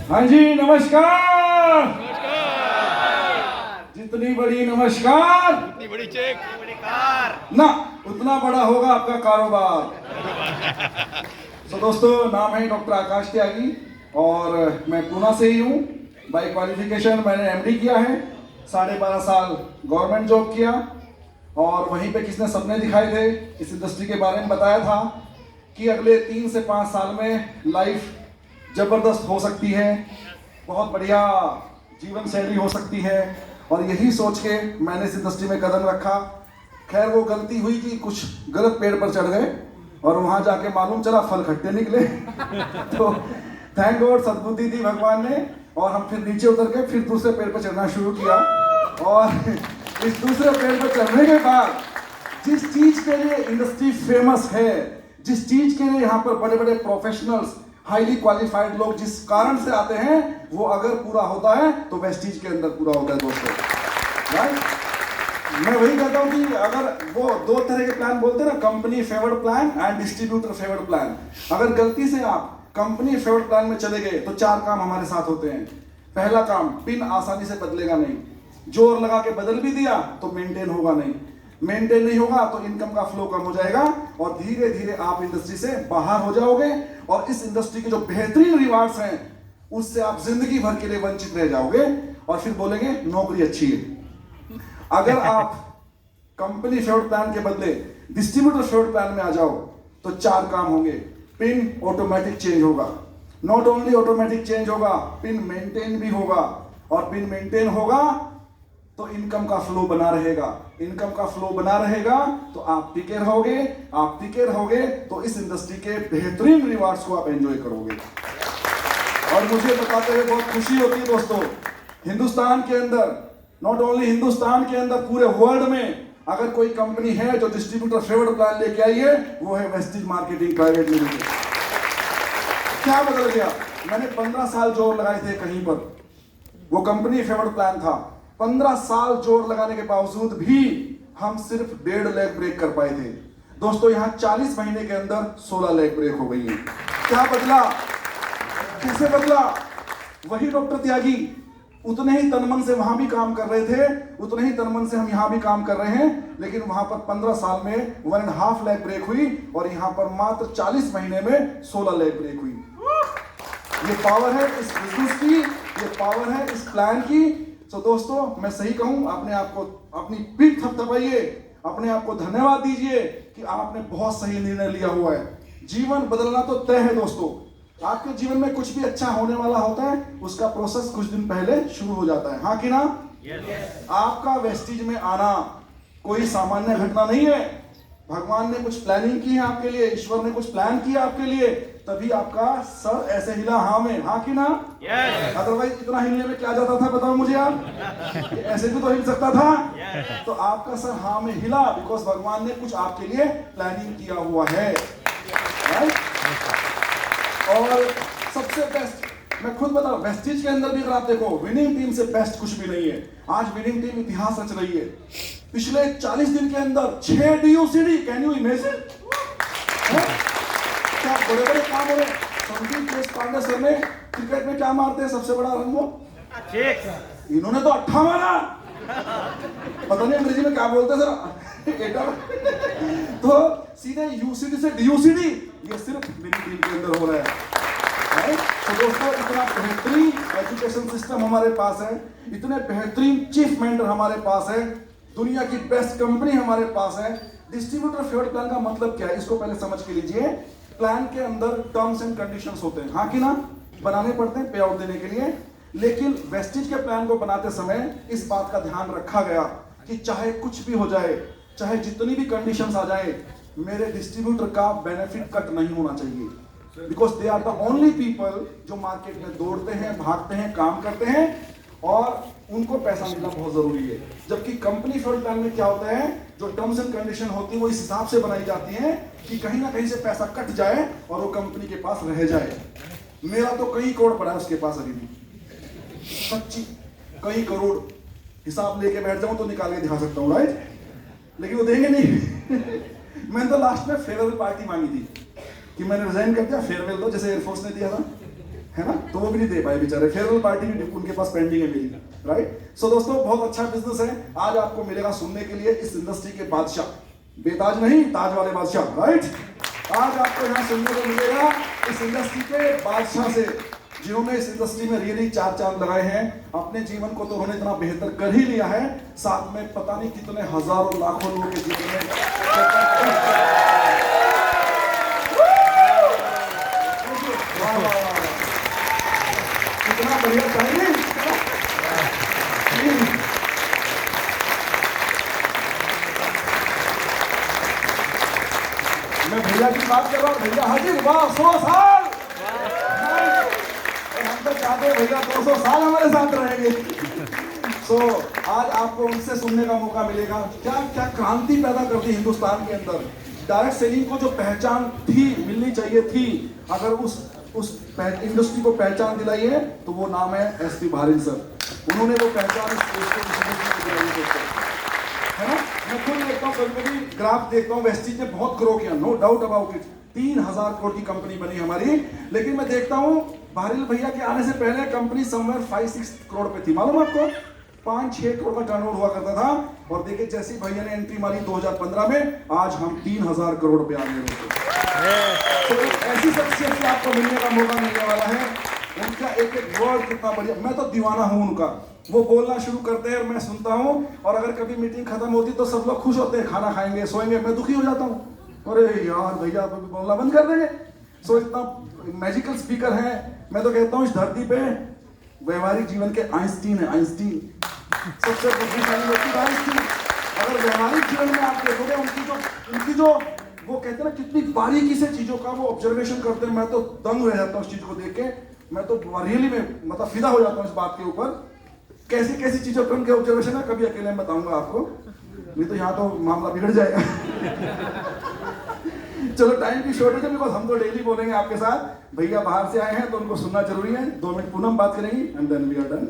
हाँ जी नमस्कार। जितनी बड़ी नमस्कार इतनी बड़ी चेक, बड़ी कार ना उतना बड़ा होगा आपका कारोबार। तो दोस्तों नाम है डॉक्टर आकाश त्यागी और मैं पूना से ही हूँ। बाई क्वालिफिकेशन मैंने एमडी किया है, 12.5 साल गवर्नमेंट जॉब किया और वहीं पे किसने सपने दिखाए थे, इस इंडस्ट्री के बारे में बताया था कि अगले 3 से 5 साल में लाइफ जबरदस्त हो सकती है, बहुत बढ़िया जीवन शैली हो सकती है और यही सोच के मैंने इस इंडस्ट्री में कदम रखा। खैर वो गलती हुई कि कुछ गलत पेड़ पर चढ़ गए और वहां जाके मालूम चला फल खट्टे निकले। तो थैंक गॉड सद्बुद्धि दी भगवान ने और हम फिर नीचे उतर के फिर दूसरे पेड़ पर चढ़ना शुरू किया और इस दूसरे पेड़ पर चढ़ने के बाद जिस चीज के लिए इंडस्ट्री फेमस है, जिस चीज के लिए यहाँ पर बड़े बड़े प्रोफेशनल्स हाईली क्वालिफाइड लोग जिस कारण से आते हैं वो अगर पूरा होता है तो वेस्टीज के अंदर पूरा होता है दोस्तों, राइट। मैं वही कहता हूँ कि अगर वो 2 तरह के प्लान बोलते हैं ना, company favoured plan and distributor favoured plan. अगर गलती से आप कंपनी फेवर्ड प्लान में चले गए तो 4 काम हमारे साथ होते हैं। पहला काम, पिन आसानी से बदलेगा नहीं, जोर लगा के बदल भी दिया तो मेंटेन होगा नहीं, मेंटेन नहीं होगा तो इनकम का फ्लो कम हो जाएगा और धीरे धीरे आप इंडस्ट्री से बाहर हो जाओगे और इस इंडस्ट्री के जो बेहतरीन रिवार्ड्स हैं उससे आप जिंदगी भर के लिए वंचित रह जाओगे और फिर बोलेंगे नौकरी अच्छी है। अगर आप कंपनी फेवर्ड प्लान के बदले डिस्ट्रीब्यूटर फेवर्ड प्लान में आ जाओ तो 4 काम होंगे। पिन ऑटोमेटिक चेंज होगा, नॉट ओनली ऑटोमेटिक चेंज होगा, पिन मेंटेन भी होगा और पिन मेंटेन होगा तो इनकम का फ्लो बना रहेगा, इनकम का फ्लो बना रहेगा तो आप टिके रहोगे, आप टिके रहोगे तो इस इंडस्ट्री के बेहतरीन रिवार्ड्स को आप एंजॉय करोगे। और मुझे बताते हुए बहुत खुशी होती है दोस्तों, हिंदुस्तान के अंदर, नॉट ओनली हिंदुस्तान के अंदर, पूरे वर्ल्ड में अगर कोई कंपनी है जो डिस्ट्रीब्यूटर फेवर्ड प्लान लेके आई है वो है वेस्टीज मार्केटिंग प्राइवेट लिमिटेड। क्या बदल गया? मैंने 15 साल जोर लगाए थे कहीं पर, वो कंपनी फेवर्ड प्लान था। 15 साल जोर लगाने के बावजूद भी हम सिर्फ 1.5 लेग ब्रेक कर पाए थे दोस्तों। यहां 40 महीने के अंदर 16 लेग ब्रेक हो गई है। क्या बदला? कैसे बदला? वही डॉक्टर त्यागी उतने ही तनमन से वहां भी काम कर रहे थे, उतने ही तनमन से हम यहां भी काम कर रहे हैं, लेकिन वहां पर 15 साल में 1.5 लेग ब्रेक हुई और यहां पर मात्र 40 महीने में 16 लेग ब्रेक हुई। ये पावर है इस बिजनेस की, ये पावर है इस प्लान की। तो दोस्तों मैं सही कहूं, अपने आप को अपनी पीठ थपथपाइए, अपने आप को धन्यवाद दीजिए कि आपने बहुत सही निर्णय लिया हुआ है। जीवन बदलना तो तय है दोस्तों। आपके जीवन में कुछ भी अच्छा होने वाला होता है उसका प्रोसेस कुछ दिन पहले शुरू हो जाता है, हाँ कि ना? आपका वेस्टीज में आना कोई सामान्य घटना नहीं है। भगवान ने कुछ प्लानिंग की है आपके लिए, ईश्वर ने कुछ प्लान किया आपके लिए, तभी आपका सर ऐसे हिला हाँ में, हाँ कि ना? अदरवाइज इतना हिलने में क्या जाता था बताओ मुझे आप? ऐसे भी तो हिल सकता था। तो आपका सर हाँ में हिला बिकॉज भगवान ने कुछ आपके लिए प्लानिंग किया हुआ है, राइट? और सबसे बेस्ट मैं खुद बता, वेस्टीज के अंदर भी अगर आप देखो विनिंग टीम से बेस्ट कुछ भी नहीं है। आज विनिंग टीम इतिहास रच रही है। पिछले 40 दिन के अंदर 6 DUCD, कैन यू इमेजिन? क्या बड़े बड़े काम हो रहे हैं। संदीप देशपांडे सर ने क्रिकेट में क्या मारते हैं सबसे बड़ा रन, वो इन्होंने तो 8 मारा, पता नहीं अंग्रेजी में क्या बोलते हैं सर। तो सीधे UCD से DUCD, ये सिर्फ मेरी टीम के अंदर हो रहा है। तो दोस्तों इतना बेहतरीन एजुकेशन सिस्टम हमारे पास है, इतने बेहतरीन चीफ मेंटर हमारे पास है, दुनिया की बेस्ट कंपनी हमारे पास है। डिस्ट्रीब्यूटर फेवर्ड प्लान का मतलब क्या है इसको पहले समझ के लीजिए। प्लान के अंदर टर्म्स एंड कंडीशंस होते हैं, हाँ कि ना? बनाने पड़ते हैं पे आउट देने के लिए। लेकिन वेस्टीज के प्लान को बनाते समय इस बात का ध्यान रखा गया कि चाहे कुछ भी हो जाए, चाहे जितनी भी कंडीशंस आ जाए, मेरे डिस्ट्रीब्यूटर का बेनिफिट कट नहीं होना चाहिए। Because they are the only people जो मार्केट में दौड़ते हैं, भागते हैं, काम करते हैं और उनको पैसा मिलना बहुत जरूरी है। जबकि कंपनी फेवर्ड प्लान में क्या होता है, जो टर्म्स एंड कंडीशन होती है वो इस हिसाब से बनाई जाती है कि कहीं ना कहीं से पैसा कट जाए और वो कंपनी के पास रह जाए। मेरा तो कई करोड़ पड़ा है उसके पास अभी भी, सच्ची कई करोड़। हिसाब लेके बैठ जाऊं तो निकाल के दिखा सकता हूँ, राइट? लेकिन वो देंगे नहीं। मैंने तो लास्ट में फेयरवेल पार्टी मांगी थी कि मैंने रिजाइन कर दिया, फेयरवेल दो, जैसे एयरफोर्स ने दिया था, है ना, तो वो भी नहीं दे पाए बेचारे। फेयरवेल पार्टी भी उनके पास पेंडिंग है मेरी, राइट। सो दोस्तों बहुत अच्छा बिजनेस है। आज आपको मिलेगा सुनने के लिए इस इंडस्ट्री के बादशाह, बेताज नहीं ताज वाले बादशाह, राइट। आज आपको यहाँ सुनने को मिलेगा इस इंडस्ट्री के बादशाह से, जिन्होंने इस इंडस्ट्री में रियली चार चांद लगाए हैं। अपने जीवन को तो उन्होंने इतना बेहतर कर ही लिया है, साथ में पता नहीं कितने हजारों लाखों लोगों के जीवन में कितना बढ़िया चाहिए। मैं भैया की बात कर रहा हूँ, भैया हाजिर, वाह 100 साल। हम तो चाहते हैं भैया 200 साल हमारे साथ रहेंगे। सो आज आपको उनसे सुनने का मौका मिलेगा, क्या क्या क्रांति पैदा करती हिंदुस्तान के अंदर। डायरेक्ट सेलिंग को जो पहचान थी, मिलनी चाहिए थी, अगर उस इंडस्ट्री को पहचान दिलाई है तो वो नाम है एसपी भारिन सर। उन्होंने वो पहचान इस देश को दिलाई है ना। मैं खुद देखता हूँ, कभी ग्राफ देखता हूँ, वेस्टीज ने बहुत ग्रो किया, no doubt about it. 3000 crore की कंपनी बनी हमारी, लेकिन मैं देखता हूँ भारिल भैया के आने से पहले कंपनी समवेयर 5-6 करोड़ पे थी, मालूम आपको। 5-6 करोड़ का टर्नओवर हुआ करता था, और देखिए जैसी भैया ने एंट्री मारी 2015 में, आज हम 3000 करोड़ पे आ गए। तो ऐसी शख्सियत से आपको मिलने का मौका मिलने वाला है। उनका एक एक वर्ड कितना बढ़िया, मैं तो दीवाना हूँ उनका। वो बोलना शुरू करते हैं और मैं सुनता हूँ, और अगर कभी मीटिंग खत्म होती तो सब लोग खुश होते हैं, खाना खाएंगे सोएंगे, मैं दुखी हो जाता हूँ, अरे यार भैया आप बोलना बंद कर देंगे। सो इतना मैजिकल स्पीकर है। मैं तो कहता हूँ इस धरती पे व्यवहारिक जीवन के आइंस्टीन है, आइंस्टीन सबसे बुद्धिशाली व्यक्ति आइंस्टीन। अगर व्यवहारिक जीवन में आप देखोगे उनकी जो वो कहते हैं ना कितनी बारीकी से चीजों का वो ऑब्जर्वेशन करते हैं, मैं तो दंग रह जाता हूँ उस चीज को देख के। मैं तो रियली में मतलब फिदा हो जाता हूँ इस बात के ऊपर, कैसी कैसी चीजों पर उनके ऑब्जर्वेशन है। कभी अकेले में बताऊंगा आपको, नहीं तो यहाँ तो मामला बिगड़ जाएगा। चलो टाइम की शॉर्टेज है, बिकॉज हम तो डेली बोलेंगे आपके साथ। भैया बाहर से आए हैं तो उनको सुनना जरूरी है। 2 मिनट पूनम बात करेंगी and then we are done.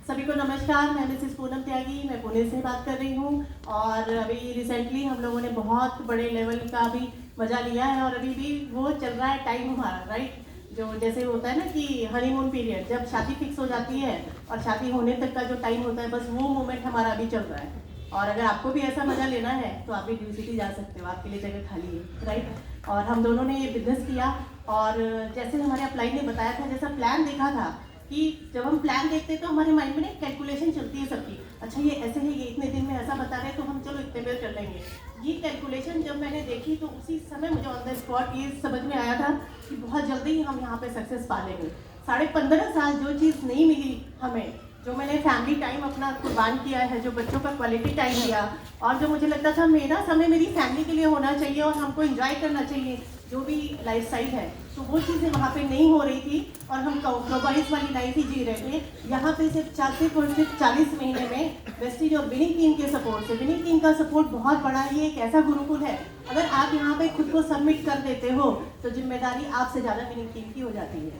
सभी को नमस्कार, मैं मिसेस पूनम त्यागी, मैं पुणे से बात कर रही हूँ। और अभी रिसेंटली हम लोगों ने बहुत बड़े लेवल का भी मजा लिया है, और अभी भी वो चल रहा है टाइम हमारा, राइट। जो जैसे होता है ना कि हनीमून पीरियड, जब शादी फिक्स हो जाती है और शादी होने तक का जो टाइम होता है, बस वो मोमेंट हमारा अभी चल रहा है। और अगर आपको भी ऐसा मजा लेना है तो आप भी ड्यू सिटी जा सकते हो, आपके लिए जगह खाली है, राइट। और हम दोनों ने ये बिजनेस किया, और जैसे हमारे अपलाइन ने बताया था, जैसा प्लान देखा था कि जब हम प्लान देखते हैं तो हमारे माइंड में एक कैलकुलेशन चलती है सबकी, अच्छा ये ऐसे है, ये इतने दिन में ऐसा बता रहे हैं तो हम चलो इतने में कर लेंगे। ये कैलकुलेशन जब मैंने देखी तो उसी समय मुझे ऑन द स्पॉट ये समझ में आया था कि बहुत जल्दी ही हम यहाँ पे सक्सेस पा लेंगे। 15.5 साल जो चीज़ नहीं मिली हमें, जो मैंने फैमिली टाइम अपना कुर्बान किया है, जो बच्चों का क्वालिटी टाइम दिया, और जो मुझे लगता था मेरा समय मेरी फैमिली के लिए होना चाहिए और हमको एंजॉय करना चाहिए जो भी लाइफस्टाइल है, तो वो चीज़ें वहाँ पे नहीं हो रही थी और हम कॉम्प्रोमाइज़ वाली लाइफ ही जी रहे थे। यहाँ पे सिर्फ 40 महीने में वेस्टीज और विनिंग टीम के सपोर्ट से, विनिंग टीम का सपोर्ट बहुत बड़ा, ये एक ऐसा गुरुकुल है, अगर आप यहाँ पे खुद को सबमिट कर देते हो तो जिम्मेदारी आपसे ज़्यादा विनिंग टीम की हो जाती है।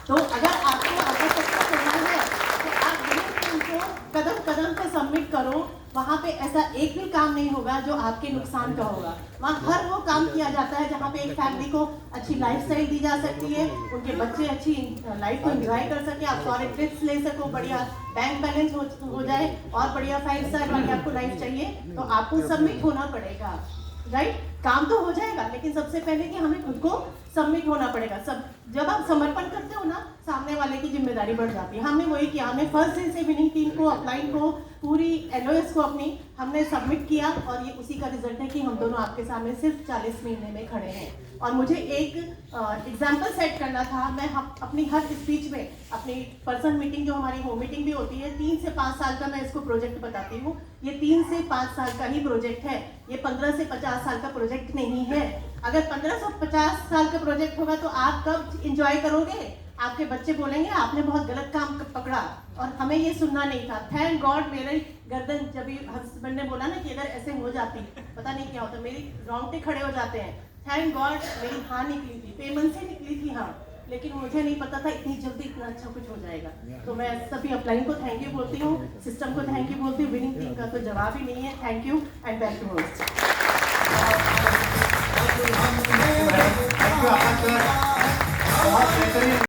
तो अगर आपको आगे तक का करना है तो आप विनिंग टीम को कदम कदम पे सबमिट करो। वहाँ पे ऐसा एक भी काम नहीं होगा जो आपके नुकसान का होगा। वहाँ हर वो काम किया जाता है जहाँ पे एक फैमिली को अच्छी लाइफस्टाइल दी जा सकती है, उनके बच्चे अच्छी लाइफ को एंजॉय कर सके, आप सारे ट्रिप्स ले सको, बढ़िया बैंक बैलेंस हो जाए और बढ़िया 5 स्टार वाली आपको लाइफ चाहिए, तो आपको सबमिट होना पड़ेगा, राइट। काम तो हो जाएगा, लेकिन सबसे पहले कि हमें खुद को सबमिट होना पड़ेगा। सब जब आप समर्पण करते हो ना, सामने वाले की जिम्मेदारी बढ़ जाती है। हमने वही किया, हमने फर्स्ट दिन से विनिंग टीम को, अपलाइन को, पूरी LOS को अपनी हमने सबमिट किया, और ये उसी का रिजल्ट है कि हम दोनों आपके सामने सिर्फ 40 महीने में खड़े हैं। और मुझे एक एग्जाम्पल सेट करना था। मैं अपनी हर स्पीच में, अपनी पर्सनल मीटिंग जो हमारी होम मीटिंग भी होती है, 3 से 5 साल का मैं इसको प्रोजेक्ट बताती हूँ। ये 3 से 5 साल का ही प्रोजेक्ट है, ये 15 से 50 साल का प्रोजेक्ट नहीं है। अगर 15 से 50 साल का प्रोजेक्ट होगा तो आप कब इंजॉय करोगे? आपके बच्चे बोलेंगे आपने बहुत गलत काम पकड़ा, और हमें ये सुनना नहीं था। थैंक गॉड मेरी गर्दन, जब हस्बैंड ने बोला ना कि अगर ऐसे हो जाती, पता नहीं क्या होता, मेरी रोंगटे खड़े हो जाते हैं। थैंक गॉड मेरी हाँ निकली थी, पेमेंट से निकली थी हाँ, लेकिन मुझे नहीं पता था इतनी जल्दी इतना अच्छा कुछ हो जाएगा। तो मैं सभी अपलाइन को थैंक यू बोलती हूँ, सिस्टम को थैंक यू बोलती हूँ, विनिंग टीम का तो जवाब ही नहीं है। Thank you and back to host.